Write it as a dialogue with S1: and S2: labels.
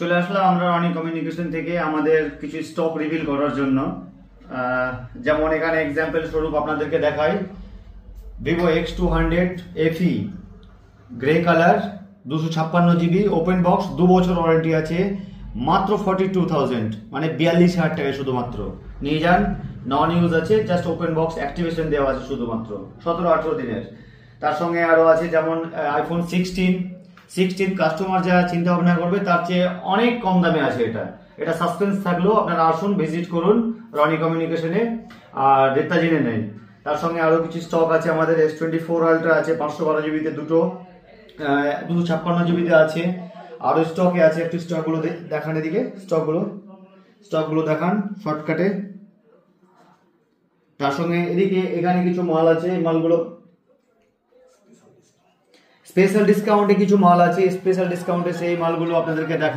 S1: চলে আসলাম আমরা রনি কমিউনিকেশন থেকে আমাদের কিছু স্টক রিভিল করার জন্য। যেমন এখানে এক্সাম্পল স্বরূপ আপনাদেরকে দেখাই, Vivo X200 FE grey colour 256 GB open box, 2 বছর ওয়ারেন্টি আছে, মাত্র 42,000 মানে 42,000 টাকায় শুধুমাত্র নিয়ে যান। নন ইউজ আছে, জাস্ট ওপেন বক্স অ্যাক্টিভেশন দেওয়া আছে শুধুমাত্র 17-18 দিনের। তার সঙ্গে আরও আছে যেমন আইফোন 16 কাস্টমার যারা চিন্তা ভাবনা করবে তার চেয়ে অনেক কম দামে আছে। এটা সাসপেন্স থাকলেও আপনারা আসুন, ভিজিট করুন রনি কমিউনিকেশনে আর রেটটা জেনে নেন। তার সঙ্গে আরও কিছু স্টক আছে আমাদের। S24 আলট্রা আছে 512 জিবিতে দুটো, 256 জিবিতে আছে, আরও স্টকে আছে। একটু স্টকগুলো দেখান, এদিকে স্টকগুলো দেখান শর্টকাটে। তার সঙ্গে এদিকে এখানে কিছু মাল আছে, মালগুলো স্পেশাল ডিসকাউন্টে কিছু মাল আছে, স্পেশাল ডিসকাউন্টে সেই মালগুলো আপনাদেরকে দেখা